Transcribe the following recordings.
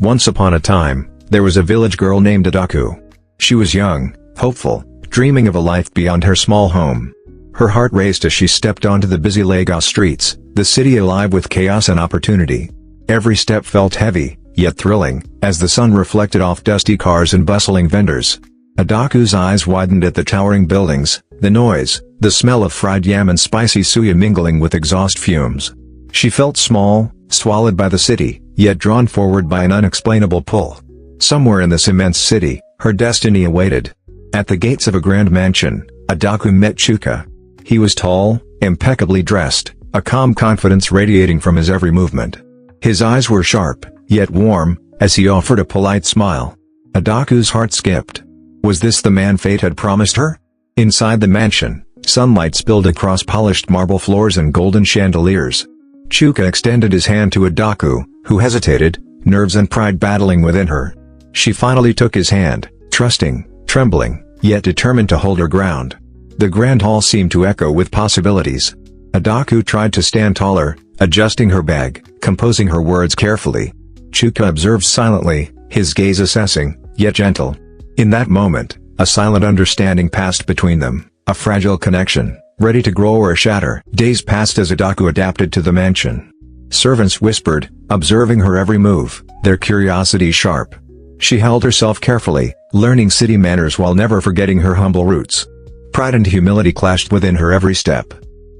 Once upon a time, there was a village girl named Adaku. She was young, hopeful, dreaming of a life beyond her small home. Her heart raced as she stepped onto the busy Lagos streets, the city alive with chaos and opportunity. Every step felt heavy, yet thrilling, as the sun reflected off dusty cars and bustling vendors. Adaku's eyes widened at the towering buildings, the noise, the smell of fried yam and spicy suya mingling with exhaust fumes. She felt small, swallowed by the city, yet drawn forward by an unexplainable pull. Somewhere in this immense city, her destiny awaited. At the gates of a grand mansion, Adaku met Chuka. He was tall, impeccably dressed, a calm confidence radiating from his every movement. His eyes were sharp, yet warm, as he offered a polite smile. Adaku's heart skipped. Was this the man fate had promised her? Inside the mansion, sunlight spilled across polished marble floors and golden chandeliers. Chuka extended his hand to Adaku, who hesitated, nerves and pride battling within her. She finally took his hand, trusting, trembling, yet determined to hold her ground. The grand hall seemed to echo with possibilities. Adaku tried to stand taller, adjusting her bag, composing her words carefully. Chuka observed silently, his gaze assessing, yet gentle. In that moment, a silent understanding passed between them, a fragile connection, ready to grow or shatter. Days passed as Adaku adapted to the mansion. Servants whispered, observing her every move, their curiosity sharp. She held herself carefully, learning city manners while never forgetting her humble roots. Pride and humility clashed within her every step.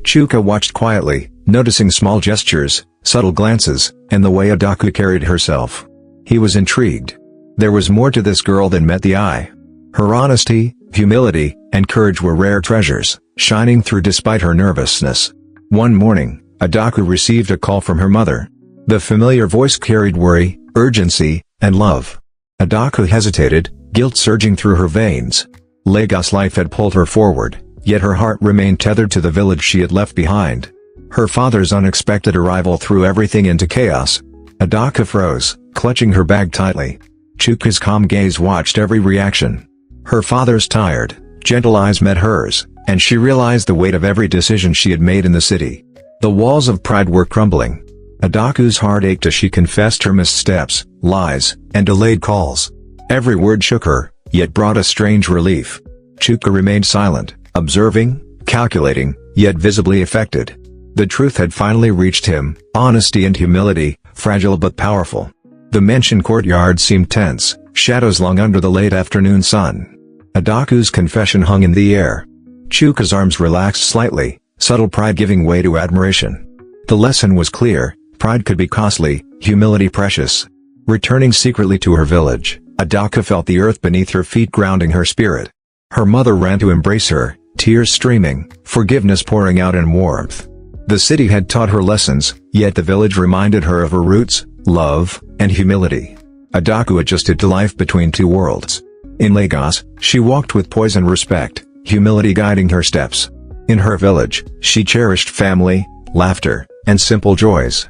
Chuka watched quietly, noticing small gestures, subtle glances, and the way Adaku carried herself. He was intrigued. There was more to this girl than met the eye. Her honesty, humility, and courage were rare treasures, shining through despite her nervousness. One morning, Adaku received a call from her mother. The familiar voice carried worry, urgency, and love. Adaku hesitated, guilt surging through her veins. Lagos life had pulled her forward, yet her heart remained tethered to the village she had left behind. Her father's unexpected arrival threw everything into chaos. Adaku froze, clutching her bag tightly. Chuka's calm gaze watched every reaction. Her father's tired, gentle eyes met hers, and she realized the weight of every decision she had made in the city. The walls of pride were crumbling. Adaku's heart ached as she confessed her missteps, lies, and delayed calls. Every word shook her, yet brought a strange relief. Chuka remained silent, observing, calculating, yet visibly affected. The truth had finally reached him, honesty and humility, fragile but powerful. The mansion courtyard seemed tense, shadows long under the late afternoon sun. Adaku's confession hung in the air. Chuka's arms relaxed slightly, subtle pride giving way to admiration. The lesson was clear, pride could be costly, humility precious. Returning secretly to her village, Adaku felt the earth beneath her feet grounding her spirit. Her mother ran to embrace her, tears streaming, forgiveness pouring out in warmth. The city had taught her lessons, yet the village reminded her of her roots, love, and humility. Adaku adjusted to life between two worlds. In Lagos, she walked with poise and respect, humility guiding her steps. In her village, she cherished family, laughter, and simple joys.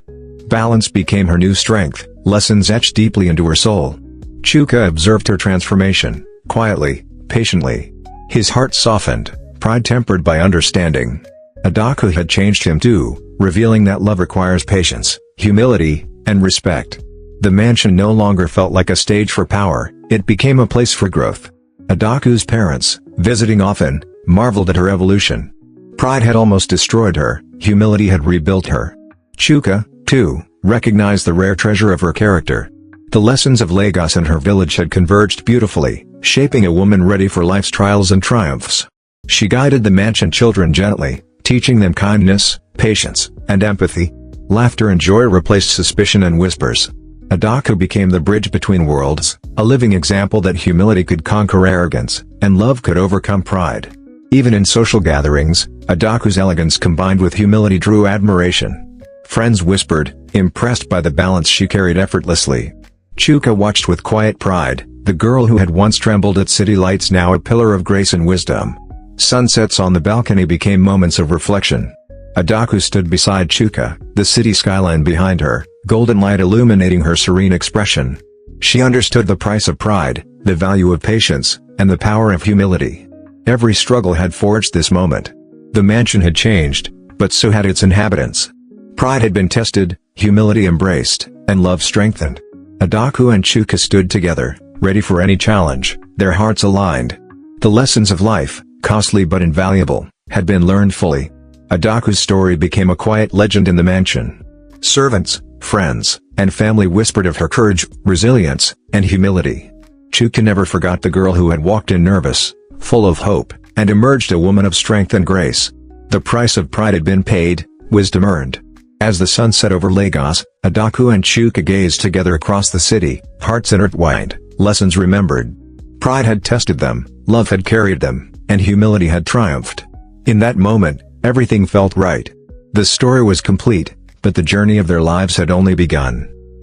Balance became her new strength, lessons etched deeply into her soul. Chuka observed her transformation, quietly, patiently. His heart softened, pride tempered by understanding. Adaku had changed him too, revealing that love requires patience, humility, and respect. The mansion no longer felt like a stage for power, it became a place for growth. Adaku's parents, visiting often, marveled at her evolution. Pride had almost destroyed her, humility had rebuilt her. Chuka, too, recognized the rare treasure of her character. The lessons of Lagos and her village had converged beautifully, shaping a woman ready for life's trials and triumphs. She guided the mansion children gently, teaching them kindness, patience, and empathy. Laughter and joy replaced suspicion and whispers. Adaku became the bridge between worlds, a living example that humility could conquer arrogance, and love could overcome pride. Even in social gatherings, Adaku's elegance combined with humility drew admiration. Friends whispered, impressed by the balance she carried effortlessly. Chuka watched with quiet pride, the girl who had once trembled at city lights now a pillar of grace and wisdom. Sunsets on the balcony became moments of reflection. Adaku stood beside Chuka, the city skyline behind her, golden light illuminating her serene expression. She understood the price of pride, the value of patience, and the power of humility. Every struggle had forged this moment. The mansion had changed, but so had its inhabitants. Pride had been tested, humility embraced, and love strengthened. Adaku and Chuka stood together, ready for any challenge, their hearts aligned. The lessons of life, costly but invaluable, had been learned fully. Adaku's story became a quiet legend in the mansion. Servants, friends, and family whispered of her courage, resilience, and humility. Chuka never forgot the girl who had walked in nervous, full of hope, and emerged a woman of strength and grace. The price of pride had been paid, wisdom earned. As the sun set over Lagos, Adaku and Chuka gazed together across the city, hearts intertwined, lessons remembered. Pride had tested them, love had carried them, and humility had triumphed. In that moment, everything felt right. The story was complete, but the journey of their lives had only begun.